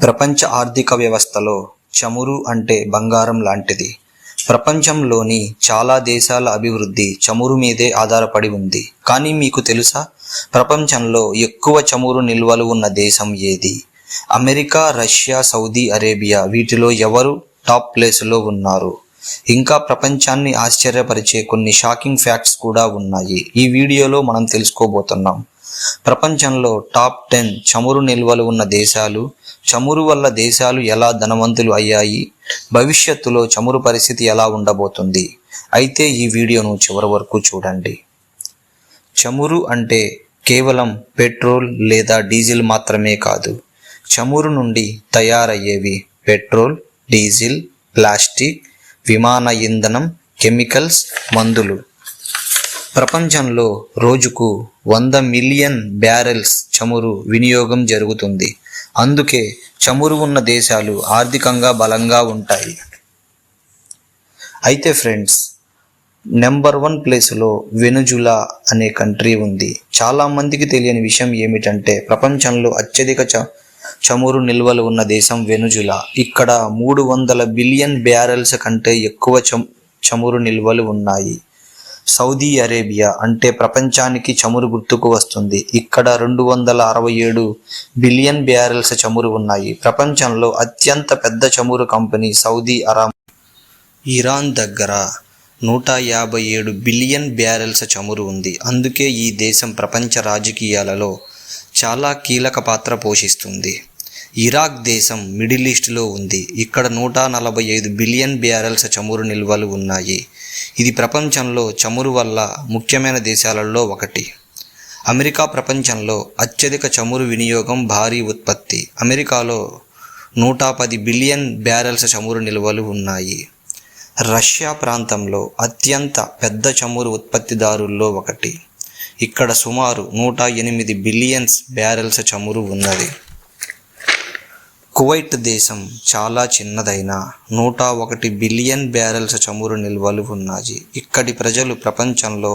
ప్రపంచ ఆర్థిక వ్యవస్థలో చమురు అంటే బంగారం లాంటిది. ప్రపంచంలోని చాలా దేశాల అభివృద్ధి చమురు మీదే ఆధారపడి ఉంది. కానీ మీకు తెలుసా, ప్రపంచంలో ఎక్కువ చమురు నిల్వలు ఉన్న దేశం ఏది? America, Russia, Saudi Arabia. వీటిలో ఎవరు టాప్ ప్లేస్లో ఉన్నారు? ఇంకా ప్రపంచాన్ని ఆశ్చర్యపరిచే కొన్ని షాకింగ్ ఫ్యాక్ట్స్ కూడా ఉన్నాయి. ఈ వీడియోలో మనం తెలుసుకోబోతున్నాం. ప్రపంచంలో టాప్ 10 చమురు నిల్వలు ఉన్న దేశాలు, చమురు వల్ల దేశాలు ఎలా ధనవంతులు అయ్యాయి, భవిష్యత్తులో చమురు పరిస్థితి ఎలా ఉండబోతుంది. అయితే ఈ వీడియోను చివరి వరకు చూడండి. చమురు అంటే కేవలం పెట్రోల్ లేదా డీజిల్ మాత్రమే కాదు. చమురు నుండి తయారయ్యేవి పెట్రోల్, డీజిల్, ప్లాస్టిక్, విమాన ఇంధనం, కెమికల్స్, మందులు. ప్రపంచంలో రోజుకు 100 మిలియన్ బ్యారెల్స్ చమురు వినియోగం జరుగుతుంది. అందుకే చమురు ఉన్న దేశాలు ఆర్థికంగా బలంగా ఉంటాయి. అయితే ఫ్రెండ్స్, నెంబర్ 1 ప్లేస్లో వెనుజులా అనే కంట్రీ ఉంది. చాలామందికి తెలియని విషయం ఏమిటంటే, ప్రపంచంలో అత్యధిక చమురు నిల్వలు ఉన్న దేశం వెనుజులా. ఇక్కడ 300 బిలియన్ బ్యారెల్స్ కంటే ఎక్కువ చమురు నిల్వలు ఉన్నాయి. సౌదీ అరేబియా అంటే ప్రపంచానికి చమురు గుర్తుకు వస్తుంది. ఇక్కడ 267 బిలియన్ బ్యారెల్స్ చమురు ఉన్నాయి. ప్రపంచంలో అత్యంత పెద్ద చమురు కంపెనీ సౌదీ అరామ్. ఇరాన్ దగ్గర 157 బిలియన్ బ్యారెల్స్ చమురు ఉంది. అందుకే ఈ దేశం ప్రపంచ రాజకీయాలలో చాలా కీలక పాత్ర పోషిస్తుంది. ఇరాక్ దేశం మిడిల్ ఈస్ట్లో ఉంది. ఇక్కడ 145 బిలియన్ బ్యారెల్స్ చమురు నిల్వలు ఉన్నాయి. ఇది ప్రపంచంలో చమురు వల్ల ముఖ్యమైన దేశాలలో ఒకటి. అమెరికా ప్రపంచంలో అత్యధిక చమురు వినియోగం, భారీ ఉత్పత్తి. అమెరికాలో 110 బిలియన్ బ్యారెల్స్ చమురు నిల్వలు ఉన్నాయి. రష్యా ప్రాంతంలో అత్యంత పెద్ద చమురు ఉత్పత్తిదారుల్లో ఒకటి. ఇక్కడ సుమారు 108 బిలియన్స్ బ్యారెల్స్ చమురు ఉన్నది. కువైట్ దేశం చాలా చిన్నదైన 101 బిలియన్ బ్యారెల్స్ చమురు నిల్వలు ఉన్నాయి. ఇక్కడి ప్రజలు ప్రపంచంలో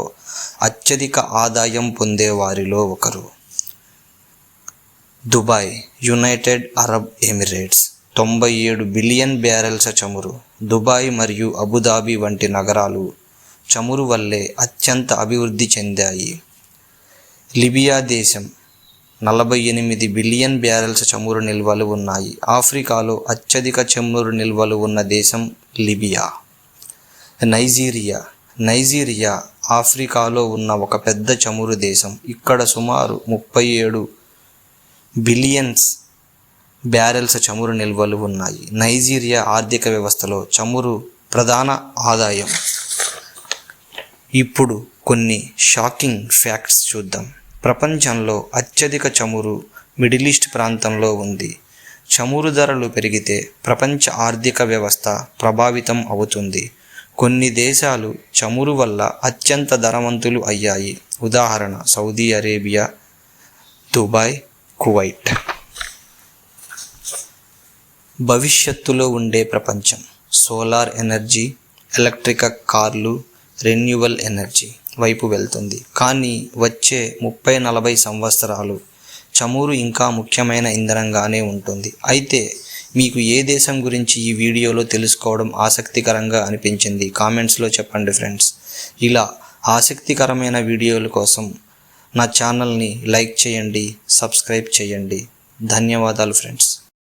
అత్యధిక ఆదాయం పొందే వారిలో ఒకరు. Dubai, United Arab Emirates 97 billion barrels చమురు. దుబాయ్ మరియు అబుదాబి వంటి నగరాలు చమురు వల్లే అత్యంత అభివృద్ధి చెందాయి. లిబియా దేశం 48 బిలియన్ బ్యారెల్స్ చమురు నిల్వలు ఉన్నాయి. ఆఫ్రికాలో అత్యధిక చమురు నిల్వలు ఉన్న దేశం లిబియా. నైజీరియా ఆఫ్రికాలో ఉన్న ఒక పెద్ద చమురు దేశం. ఇక్కడ సుమారు 37 బిలియన్స్ బ్యారెల్స్ చమురు నిల్వలు ఉన్నాయి. నైజీరియా ఆర్థిక వ్యవస్థలో చమురు ప్రధాన ఆదాయం. ఇప్పుడు కొన్ని షాకింగ్ ఫ్యాక్ట్స్ చూద్దాం. ప్రపంచంలో అత్యధిక చమురు మిడిల్ ఈస్ట్ ప్రాంతంలో ఉంది. చమురు ధరలు పెరిగితే ప్రపంచ ఆర్థిక వ్యవస్థ ప్రభావితం అవుతుంది. కొన్ని దేశాలు చమురు వల్ల అత్యంత ధనవంతులు అయ్యాయి. ఉదాహరణ సౌదీ అరేబియా, దుబాయ్, కువైట్. భవిష్యత్తులో ఉండే ప్రపంచం సోలార్ ఎనర్జీ, ఎలక్ట్రిక్ కార్లు, రెన్యూవల్ ఎనర్జీ వైపు వెళ్తుంది. కానీ వచ్చే 30-40 సంవత్సరాలు చమురు ఇంకా ముఖ్యమైన ఇంధనంగానే ఉంటుంది. అయితే మీకు ఏ దేశం గురించి ఈ వీడియోలో తెలుసుకోవడం ఆసక్తికరంగా అనిపించింది కామెంట్స్లో చెప్పండి ఫ్రెండ్స్. ఇలా ఆసక్తికరమైన వీడియోల కోసం నా ఛానల్ని లైక్ చేయండి, సబ్స్క్రైబ్ చేయండి. ధన్యవాదాలు ఫ్రెండ్స్.